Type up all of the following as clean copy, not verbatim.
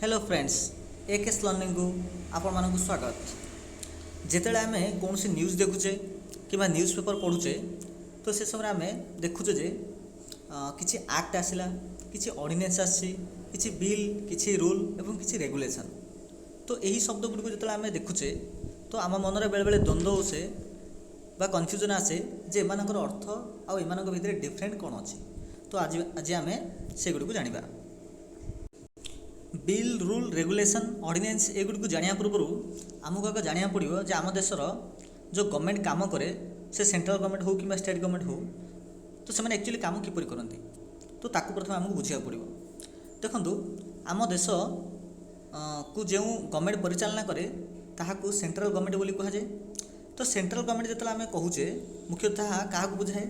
Hello friends AKS learning को आपण मानक स्वागत। जिते आम कौन सी न्यूज़ देखुचे कि न्यूज़ पेपर पढ़ुचे तो से समय आम देखुचे जे किसी एक्ट आसला किसी ऑर्डिनेंस आसी किसी बिल किसी रूल एवं किसी रेगुलेशन तो यही शब्द गुड़ जो आम देखुचे तो आम मनरे बेले बेले द्वंद्व होसे बा कन्फ्यूजन आसे जे एमानकर अर्थ आउ एमानक भितर डिफरेंट कौन अच्छी। तो आज आम से गुड़ को जानिबा। बिल रूल रेगुलेशन ऑर्डिनेंस एगुड़ी जाना पूर्व आमको आगे जाना पड़ो जे आम देशर जो गवर्नमेंट काम करे से सेंट्रल गवर्नमेंट हो कि स्टेट गवर्नमेंट हो तो से एक्चुअली काम किपर करती तो ताकू प्रथम आमको बुझा पड़ो। देखु आम देश को जो गवर्नमेंट परिचालना करे ताहाकू सेंट्रल गवर्नमेंट बोली कहुए। तो सेंट्रल गवर्नमेंट जो आम कहूचे मुख्यतः क्या बुझाए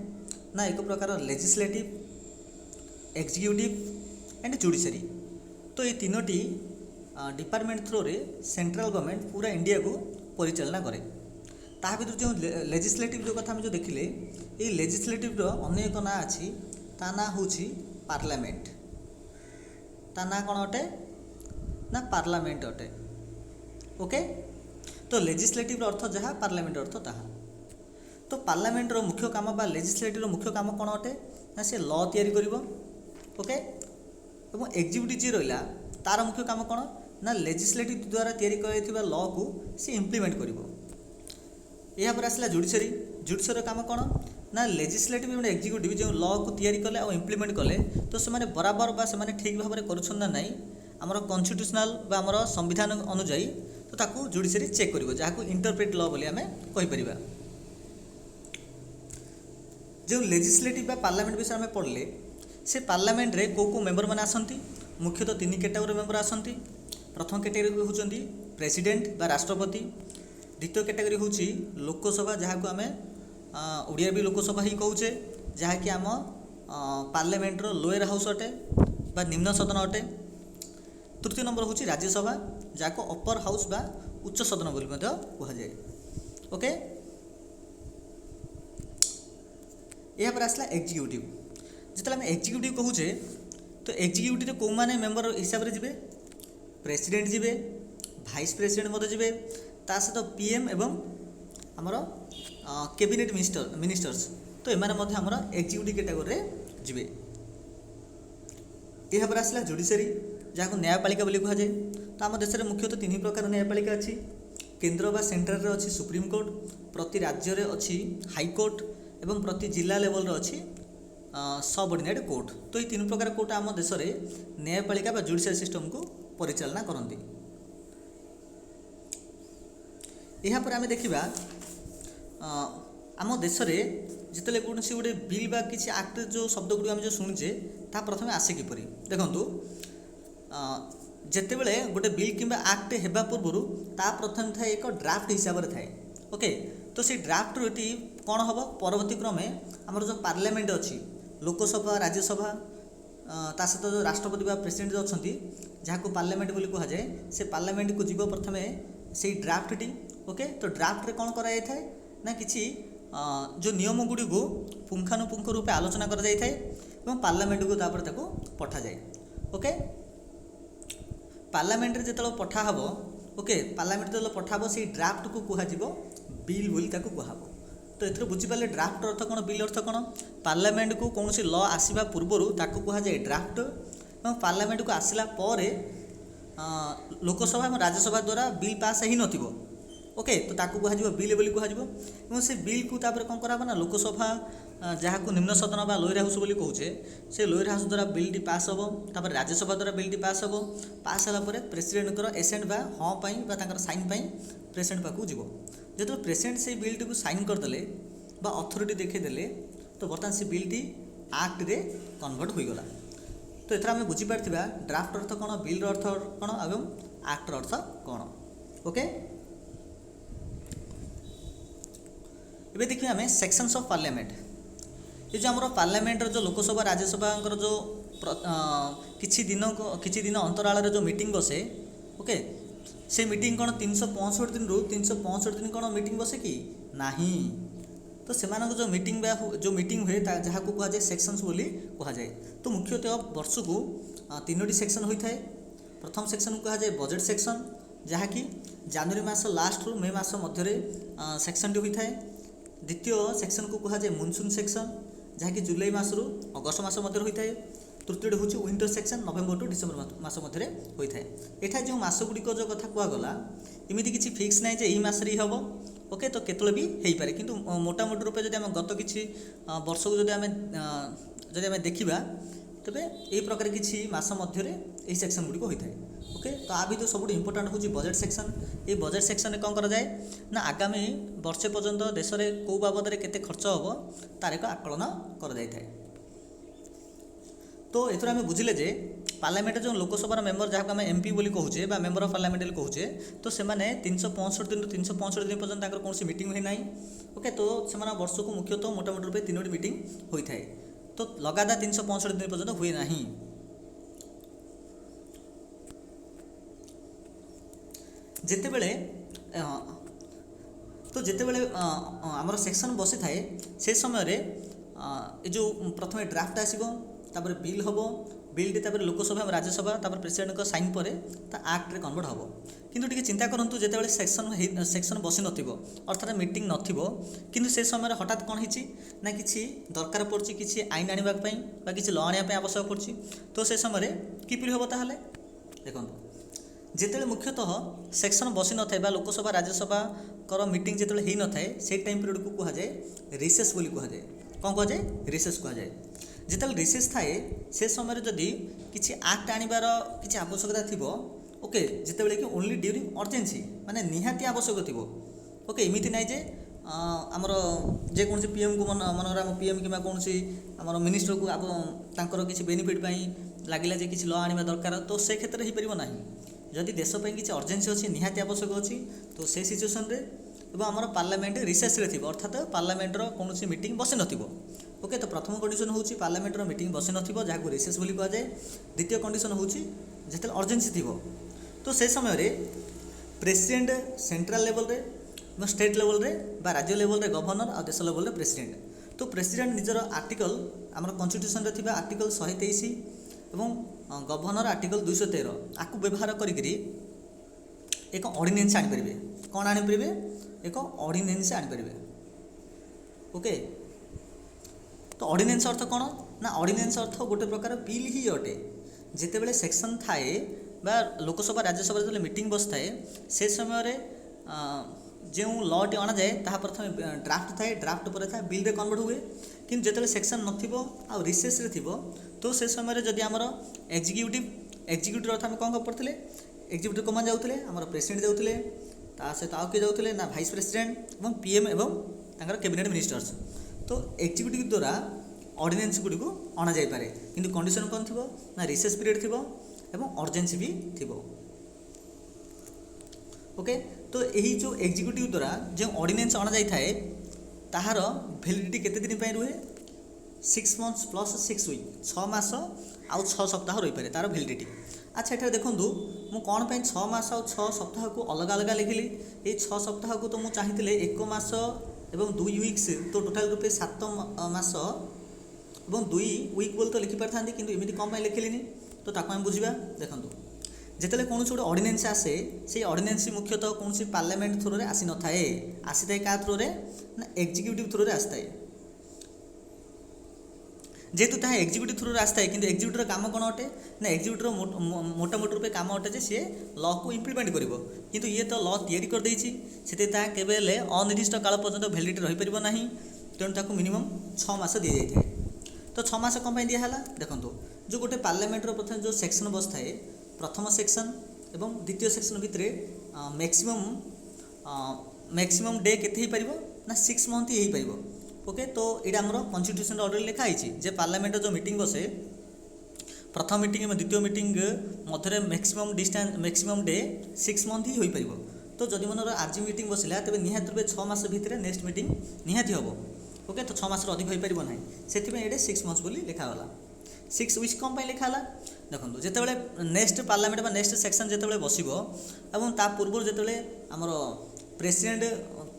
ना एक प्रकार लेजिस्लेटिव एग्जीक्यूटिव एंड जुडिशरी। तो ये तीनोटी डिपार्टमेंट थ्रो रे सेंट्रल गवर्नमेंट पूरा इंडिया को परिचालना करे। ता भर जो लेजिस्लेटिव जो कथा जो देखिले ये लेजिस्लेटिव अन्य एक ना अच्छी ता ना हूँ पार्लियामेंट। ता ना कौन अटे ना पार्लियामेंट अटे। ओके तो लेजिस्लेटिव अर्थ जहाँ पार्लियामेंट अर्थ ताहा। तो पार्लियामेंट मुख्य काम बा लेजिस्लेटिव मुख्य काम कौन अटे ना से लॉ तैयारी करिवो। ओके और एग्जीक्यूटिव जी रहा तार मुख्य काम कौन ना लेजिस्लेटिव द्वारा तैयारी कर लॉ को सी इम्प्लीमेंट करिवो। या पर आसला जुडिशरी। जुडिशरी काम कौन ना लेजिस्लेटिव और एग्जीक्यूटिव जो लॉ को तैयारी कले और इम्प्लीमेंट कले तो से बराबर बा से ठीक भाव में करुछन ना नहीं आमर कन्स्टिट्यूशनल बा आमर संविधान अनुजाई तो ताकू जुडिशरी चेक करिवो जहाँ इंटरप्रेट लॉ बोली आमे कहि परिबा। जो लेजिस्लेटिव बा पार्लियामेंट विषय में पढ़ले से पार्लियामेंट रे को मेंबर मैंने आसती मुख्यतः तीन कैटेगरी मेंबर आसती। प्रथम कैटेगरी होउचंदी प्रेसिडेंट बा राष्ट्रपति। द्वितीय कैटेगरी होउची लोकसभा जहाँ को आम ओडिया भी लोकसभा ही कहूचे जहाँ कि आम पार्लियामेंट रो लोअर हाउस अटे बा निम्न सदन अटे। तृतीय नंबर होउची राज्यसभा जहाँ को अपर हाउस बा उच्च सदन बोली कह जाए। ओके या पर आसला एग्जीक्यूटिव। जिते आम एग्जीक्यूटिव कहूचे तो एग्जीक्यूटिव कौ माने मेंबर हिसाब से जी प्रेसिडेंट जी भाइस प्रेसिडेंट मत जी ता सहित पीएम एवं आमर कैबिनेट मिनिस्टर्स तो एम आमर एग्जीक्यूटिव कैटेगरी जी। यह पर आसला जुडिशरी जहाँ को न्यायपालिका बोली कहुए। तो आम देश में मुख्यतः तीन प्रकार न्यायपालिका अच्छी। केंद्र बा सेंट्रल अच्छी सुप्रीम कोर्ट, प्रति राज्य रे अच्छी हाईकोर्ट एवं प्रति जिला लेवल अच्छी सबऑर्डिनेट कोर्ट। तो ये तीन प्रकार कोर्ट आम देश में न्यायपालिका बा जुडिशियल सिस्टम को परिचालना करती। यहाँ पर आम देखा आम देश में जिते कौन सी गोटे बिल बा किसी एक्ट जो शब्द गुड़ आम जो शुणुचे ता प्रथम आसे किपरि देखु जिते बड़े गोटे बिल कि एक्ट होगा पूर्व ता प्रथम थाए एक ड्राफ्ट हिसाब से थाए। ओके तो से ड्राफ्ट री कौन हम परवर्ती क्रमे आमर जो पार्लियामेंट अच्छी लोकसभा राज्यसभा ता सहित जो राष्ट्रपति बा प्रेसिडेंट अच्छा जहाँ को पार्लियामेंट बोली कहुए से पार्लियामेंट को जीव प्रथम से ड्राफ्ट टी। ओके तो ड्राफ्ट रे कौन कराई थाए ना किसी जो नियम गुड़ी को पुंखानुपुंख रूपे आलोचना कर जाई थाए एवं पार्लियामेंट को तापर ताको पठा जाए। ओके पार्लियामेंट रे जेतलो पठा हबो ओके पार्लियामेंट जेतलो पठा हबो से ड्राफ्ट को कुहा जीवो बिल बोली ताको कुहाबो। तो एथरो बुझिपाले ड्राफ्ट अर्थ कौन बिल अर्थ कौन पार्लियामेंट को कौन सी लॉ आसवा पूर्व ताको कुहा जाए ड्राफ्ट और पार्लियामेंट को आसला पर लोकसभा और राज्यसभा द्वारा बिल पास ही नथिबो। ओके तो ताको कुहा जीवो बिल बोली कुहा जीवो एवं से बिल को तापर कौन कराबो ना लोकसभा जहाँ को निम्न सदन बा लोअर हाउस बोली कहूचे से लोअर हाउस द्वारा बिल टी पास हम तापर राज्यसभा द्वारा बिल टी पास हम पास होला प्रेसिडेंट एसेंट बा हाँ बा तांकर साइन प्रेसिडेंट पाखु जीवो। जो प्रेसिडेंट से बिल टी को साइन करदे बा अथॉरिटी देखीदे तो बर्तमान से बिल टी एक्ट रे कन्वर्ट हो गला। तो एथरा आम बुझीपारा ड्राफ्ट अर्थ कौन बिल अर्थ कौन एवं एक्टर अर्थ कौन। ओके ये देखिए आम सेक्शंस ऑफ पार्लियामेंट। ये जो आम पार्लियामेंट जो लोकसभा राज्यसभा जो किछि दिन अंतराल जो मीटिंग बसे ओके से मीटिंग कौन 365 दिन रु 365 दिन कौन मीटिंग बसे कि नहीं। तो से जो मीटिंग हुए जहाँ को कहुए सेक्शंस बोली कहुए। तो मुख्यतः वर्ष को तीनोटी सेक्शन होता है। प्रथम सेक्शन को कहा जाए बजेट सेक्शन, जहाँकि जनवरी मास लास्ट रु मे मास मध्य सेक्शन टी होता है। द्वितीय सेक्शन को कहा जाए मॉनसून सेक्शन, जहाँकि जुलाई मास रु अगस्त मास मध्य होता है। तृतीय हूँ winter section, November to December मास मध्य होता है। यहाँ जो मास गुड़िक जो कथा कहगला इमिति किसी फिक्स ना यही मसरे ही हम। ओके, तो केतले भी हो पारे, किंतु मोटामोटी रूपे जब आम गत किसी वर्ष को जब आम देखा तेरे यही प्रकार किसी मास मध्य यही सेक्शन गुड़िक होता है। ओके, तो आ भितर सब इंपोर्टाट हूँ बजेट सेक्शन। ये बजेट सेक्शन में कौन कराए ना आगामी वर्षे पर्यंत देश में कौ बाबद में केते खर्च हम तार एक आकलन कर। तो एथर आम बुझिले जे पार्लियामेंट जो लोकसभा मेम्बर जहाँ आम एमपी बोली कहूचे बा मेम्बर ऑफ पार्लियामेंट कहूचे, तो से 365 दिन 365 दिन पर्यंत कौन मीटिंग हुए ना। ओके, तो से वर्ष को मुख्यतः मोटामोटी रूपे 3टी मीटिंग होता है। तो लगातार 365 दिन पर्यंत हुए ना। जितेबले तो जितेबले आमर सेक्शन बसी थाए से समय जो प्रथम ड्राफ्ट आसो, तापर बिल हम, bill T Lok Sabha Rajya Sabha president का साइन पर आक्ट रे कन्वर्ट हम। किंतु टिके चिंता करंतु जेतेबेले सेक्शन बसी नथिबो अर्थात मीटिंग नथिबो, किंतु से समय हठात कौन होची ना किछि दरकार पड़छि, किछि आईन आनिबा पई बा किछि लॉ आनिबा पई आवश्यक पड़छि। तो से समय किपरि हबो ताहाले देखंतु जेतेबेले मुख्यतः सेक्शन बसी न थाए बा लोकसभा राज्यसभा कर मीटिंग जेतेबेले हेइ न थाए से टाइम पीरियड को कहा जाए रिसेस बोली कहा जाए। कौन कहा जाए? रिसेस कहा जाए। जितेबाला रिसेस थाए से समय जदि किसी आक्ट आनिबार किसी आवश्यकता थी, ओके, जितेबाला कि ओनली ड्यूरिंग अर्जेन्सी माने निहाती आवश्यक थी। ओके, एमती ना जे आमर जेकोसी पीएम को मनकर आम पीएम कि कौन आम मिनिस्टर को आपर किसी बेनिफिट लगिला जे किसी लॉ आनिबा दरकार, तो से क्षेत्र हो पारिबो नाही। जदि देश पे किसी अर्जेन्सी अच्छी निहाती आवश्यक अच्छी, तो से सिचुएसन रे एवं आमर पार्लियामेंट रिसेस रे थिबो अर्थात पार्लियामेंटर कौन मीटिंग बसी नथिबो। ओके, तो प्रथम कंडीशन हूँ पार्लियामेंटर मीटिंग बसी नथिबो जहाँ रिसेस बोली कहा जाए। द्वितीय कंडीशन हूँ जिते अर्जेन्सी थिबो, तो से समय रे प्रेसिडेंट सेंट्रल लेवल रे स्टेट लेवल रे बा राज्य लेवल रे गवर्नर और देश लेवल रे प्रेसिडेंट। तो प्रेसिडेंट निजर आर्टिकल आमर कन्स्टिट्यूशन रे थिबा आर्टिकल 123 एवं गवर्नर आर्टिकल 213 आपको व्यवहार करी एक ऑर्डिनेंस आनीपारे। कौन आनीपारे? एक ऑर्डिनेंस आनीपारे। ओके, तो ऑर्डिनेंस अर्थ कौन ना ऑर्डिनेंस अर्थ गोटे प्रकार बिल ही अटे। जितेबले सेक्शन थाए बा लोकसभा राज्यसभा जो मीटिंग बस थाए से समय जो लॉ टी अणा जाए ता प्रथम ड्राफ्ट थाए, ड्राफ्ट पर था बिल रे कन्वर्ट हुए। कि जिते सेक्शन नथिबो आ रिसेस रे थिबो, तो से समय जदि आमर एग्जीक्यूटिव अर्थ आम कौन पढ़ते एग्जीक्यूटिव कमान जाऊे आमर प्रेसिडेंट जाऊे, ता सहित आउ किए जाऊे ना भाइस प्रेसिडेंट और पीएम एवं कैबिनेट मिनिस्टर्स। तो एग्जीक्यूटिव द्वारा ऑर्डिनेंस गुड़ी को अणा जाई पारे, किंतु कंडीशन कौन थी ना रिसेस पीरियड थी एवं अर्जेन्सी भी थी। ओके, तो यही जो एग्जीक्यूटिव द्वारा जो ऑर्डिनेंस अणा जाई थाए ताहार वैलिडिटी केते दिन पे रुहे? 6 मंथ्स प्लस 6 वीक, 6 मास आउ 6 सप्ताह रही पारे तार वैलिडिटी। अच्छा, एठारे देखंतु मु कोन पे 6 मास और 6 सप्ताह को अलग अलग लिखिली। ये 6 सप्ताह को तो मु चाहिए 1 मास एवं 2 वीक्स, तो टोटाल रूपे 7 मास और 2 वीक बोल तो लिखि पारि थांती, किंतु एमिति कम पे लिखिलिनी। तो ताको हम बुझिबा। देखंतु जेतेले कौन गोटे ऑर्डिनेंस आसे से ऑर्डिनेंस मुख्यतः कौन पार्लियामेंट थ्रू रे आसी न थाए, आसी थाए का थ्रू रे ना एग्जीक्यूटिव थ्रू रे आसताए। जेहेतु ताहा एग्जीक्यूटिव थ्रू रे आसताए, किंतु एग्जीक्यूटिव काम कौन अटे ना एग्जीक्यूटिव मोटामोटी रूपे काम अटे जे सी लॉ को इम्प्लीमेंट करिवो, किंतु ये तो लॉ तैयारी कर देछि सेते ता केबेले अनिर्दिष्ट काल पर्यंत वैलिडिटी रही परिबो नाही। तेणु ताको मिनिमम 6 मास दिया जाइए। तो 6 मास कम दिया है? देखो जो गोटे पार्लियामेंट प्रथम जो सेक्शन बस थाए प्रथम सेक्शन एवं द्वितीय सेक्शन भितर मैक्सिमम डे केते पार ना 6 मंथ ही पार। ओके, तो ये आमर कन्स्टिट्यूशन ऑर्डर लिखाई जे पार्लियामेंट जो मीटिंग बसे प्रथम मीटिंग और द्वितीय मीटिंग मध्य maximum distance maximum day 6 month ही हो पार। तो जदि मनर आज मीटिंग बसला तेज निहाती रूपे 6 मास भितर नेक्स्ट मीटिंग निहाती हम। ओके, तो 6 मास अधिक हो पार ना, से 6 मंथ्स बोली लिखागला। 6 वीक्स कम लिखाला। देखो जितेबाला नेक्स्ट पार्लियामेंट नेक्स्ट सेक्शन जितेबाला बसो और ता पूर्व जितेबाला आमर प्रेसिडेंट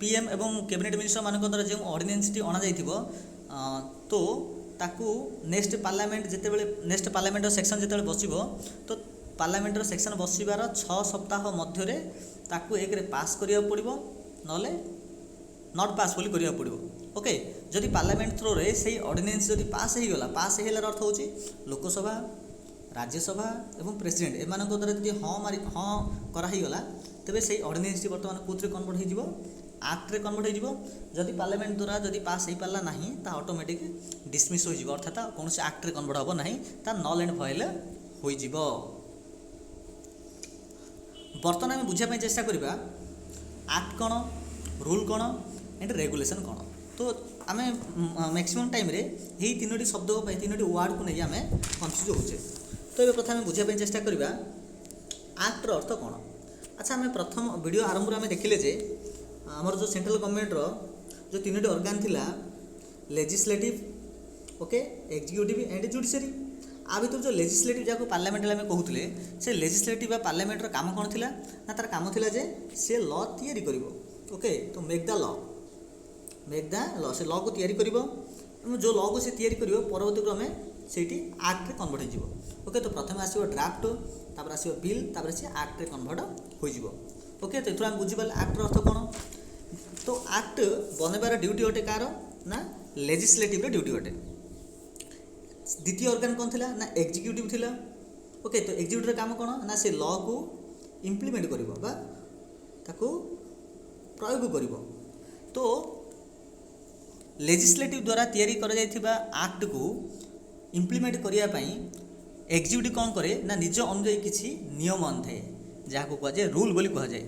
पीएम एवं कैबिनेट मिनिस्टर मान द्वारा जो ऑर्डिनेंस टी अणा जाइथिबो, तो ताकू नेक्स्ट पार्लियामेंट जितेबाला नेक्स्ट पार्लियामेंट सेक्शन जितेबाला बसो तो पार्लियामेंटर सेक्शन बसिबार 6 सप्ताह मध्य ताकू एक पास करिया पड़िबो नले नॉट पास बोली करिया पड़िबो। ओके जदि पार्लियामेंट थ्रो रे से ऑर्डिनेंस जदि पास हो गला पास हेलार अर्थ होची लोकसभा राज्यसभा एवं प्रेसिडेंट एमान द्वारा जदि हाँ कराहीगला तेबे से ऑर्डिनेंस बर्तमान कोथरे कन्वर्ट हो आक्ट रे कन्वर्ट हो जदि पार्लियामेंट द्वारा जदि पास हो पारा ना ता ऑटोमेटिक डिसमिस हो अर्थात कौन से आक्ट रे कन्वर्ट हम ना ता नल एंड भयल हो। बर्तमान आम बुझापी चेष्टा करवा आक्ट कौन रूल कौन एंड रेगुलेशन कौन। तो आम मैक्सिमम टाइम रे यही तीनोटी शब्द तीनोटी वर्ड को नहीं आम कन्फ्यूज होचे। तो ये प्रथम बुझापी चेष्टा करवा आक्टर अर्थ कौन। अच्छा आम प्रथम वीडियो आरंभ आम देखिले जे आमर जो सेंट्रल गवर्नमेंट रो जो तीनोटी ऑर्गन थिला legislative okay executive and judiciary आ भर जो लेजिस्लेटिव जहाँ पार्लियामेंट आम कहते से लेजिस्लेटिव पार्लियामेंट काम कौन थिला ना तार काम थिला जे से लॉ तैयारी करिवो। ओके तो मेक द लॉ से लॉ को तैयारी करिवो जो लॉ को से तैयारी करिवो परवर्ती क्रमे सेठी एक्ट रे कन्वर्ट हो। ओके तो प्रथम आसीबो ड्राफ्ट तापर आसीबो बिल तापर से एक्ट रे कन्वर्ट हो जिवो। ओके तो एथुरा हम बुझी पाले एक्ट रो अर्थ कोन। तो एक्ट बनबार ड्यूटी अटे कार ना लेजिस्लेटिव ड्यूटी अटे। द्वितीय ऑर्गन कौन थिला ना एग्जीक्यूटिव थिला। ओके तो एग्जीक्यूटिव काम कौन ना से लॉ को इम्प्लीमेंट करिवो बा ताको प्रयोग करिवो। तो लेजिस्लेटिव द्वारा तैयारी करा जायथिबा एक्ट को इम्प्लीमेंट करिया पई एग्जीक्यूटिव कौन करे ना निज अनुयायी किसी नियम अनथाए जहाँ को कहुए रूल बोली कहुए।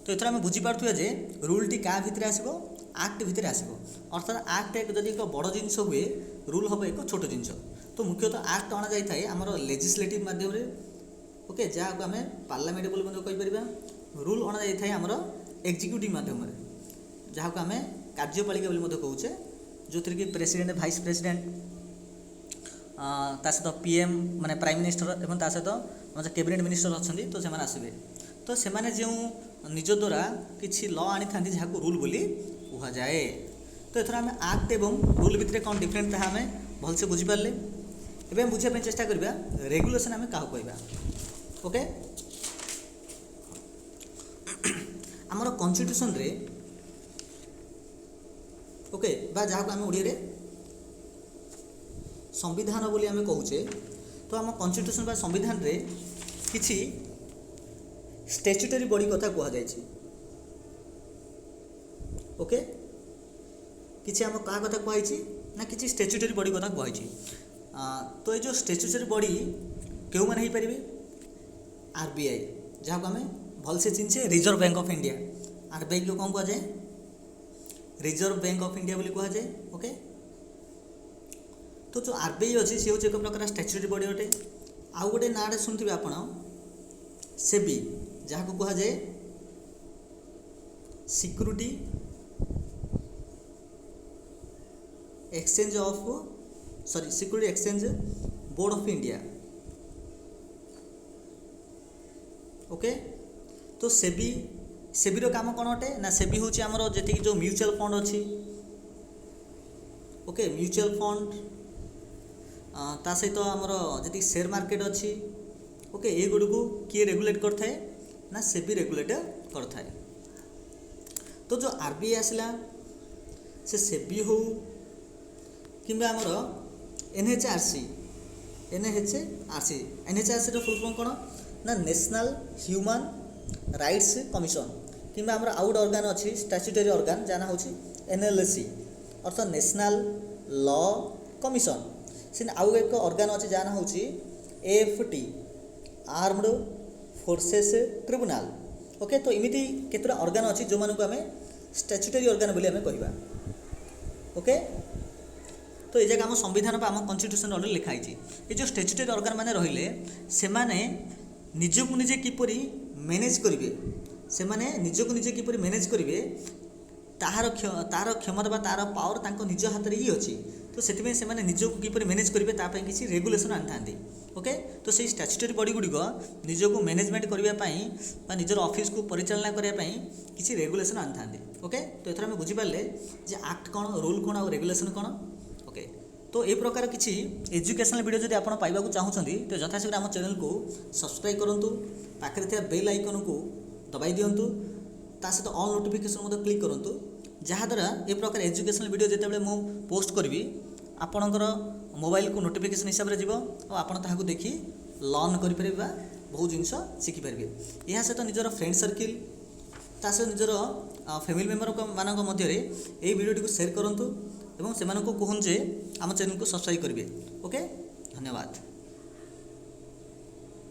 तो एथर आम बुझीपारे जे रूलटी क्या भितर आसो एक्ट भितर आसो अर्थात एक्ट एक जदि एक बड़ जिनस हुए रूल हम एक छोट जिनस। तो मुख्यतः एक्ट अणा जाए आमर लेजिस्लेटिव माध्यम ओके जहाँ को आम पार्लियामेंट बोली कहीपर रूल अणा जाए आमर एग्जीक्यूटिव माध्यम जहाँ को आम कार्यपालिका बोली कहुचे जो थी कि प्रेसिडेंट भाइस प्रेसिडेंट ता सहित पीएम माने प्राइम मिनिस्टर एवं ता सहित कैबिनेट मिनिस्टर अच्छा तो से आसबे। तो से जो निज द्वारा किसी लॉ आनी था जहाँ को रूल बोली कह जाए। तो एथर आम एक्ट एवं रूल भितर कौन डिफरेंट ताहा आम भलसे बुझीपारे। एवं आम बुझापी चेष्टा करवा रेगुलेशन आम क्या कहवा। ओके आमर कन्स्टिट्यूशन रे ओके बा जहाँ को आम ओडिया संविधान बोली आम कहूचे। तो आम कन्स्टिट्यूशन बा संविधान रे किछि स्टैट्यूटरी बॉडी कथा कह जायछि। ओके किछि आम का कथा कहछि ना किछि स्टैट्यूटरी बॉडी कथा कहछि। तो ये जो स्टैट्यूटरी बॉडी क्यों माने ही परिबे आरबीआई जहाँ को आम भलसे चिन्चे Reserve Bank of India. RBI को कौन कह जाए रिजर्व बैंक ऑफ इंडिया बोली कह जाए। ओके तो जो आरबीआई अच्छी सी हूँ एक प्रकार स्टैट्यूटरी बॉडी अटे। आउ गोटे ना शुणुवे आप सेबी जहाँ को कह जाए security exchange of security exchange board of India. Okay तो सेबी रो काम कौन अटे ना सेबी हूँ आमर जी जो म्यूचुअल फंड अच्छी। ओके म्यूचुअल फंड ता सहित आमर जी शेयर मार्केट अच्छी। ओके ये गुड़ को किए रेगुलेट करता ना सेबी रेगुलेट करता। तो जो आरबीआई आसला से सेबी हो कि आमर एनएचआरसी रो फुल फॉर्म कौन ना नेशनल ह्यूमन राइट्स कमिशन कि आमर आउ गोटे ऑर्गन अच्छी स्टैट्यूटरी ऑर्गन जाना हूँ एनएलसी अर्थात नेशनल लॉ कमिशन। से आउ एक ऑर्गन अच्छी जाना हूँ AFT armed forces tribunal. Okay तो इमिति केतरा ऑर्गन अच्छी जो मानक आम स्टैट्यूटरी ऑर्गन बोली आम कहवा। ओके तो ये जगह आम संविधान आम कन्स्टिट्यूशन ऑलरेडी लिखाई ये जो स्टैट्यूटरी ऑर्गन माने रहिले से माने निजको निजे किपरि मैनेज करिवे से माने निजको निजे किपरि मैनेज करिवे तार क्षमता बा तार पावर तांको निज हाथ रे ही अछि। तो सेतिमे से माने निजको किपरि मैनेज करिवे ता पई किछि रेगुलेशन आनथांती। ओके तो से स्टैट्यूटरी बॉडी गुडी निजको मैनेजमेंट करबा पई बा निजर ऑफिस को परिचालना करबा पई किछि रेगुलेशन आनथांती। ओके तो एथरा हम बुझी पाले जे एक्ट कोन रूल कोन और रेगुलेशन कोन। ओके तो ए प्रकार किसी एजुकेशनल वीडियो जब आप पाइबा चाहूँगी तो यथाशीघ्र आम चैनल को सब्सक्राइब करूँ, पाखे बेल आइकन को दबाई दिंतु, ता सहित ऑल नोटिफिकेशन क्लिक करूँ, जहाँद्वारा ए प्रकार एजुकेशनल वीडियो जिते मु पोस्ट करी आपणकर मोबाइल को नोटिफिकेशन हिसाब से जीव और आपड़ ताकू देखी लर्न करें, बहुत जिनस शिखिपारे। यह सहित निजर फ्रेंड सर्किल ता सहित निजर फैमिली मेम्बर मानक मध्य ये वीडियो को शेयर करूँ और से कहूँ जे आम चैनल को सब्सक्राइब करेंगे। ओके, धन्यवाद।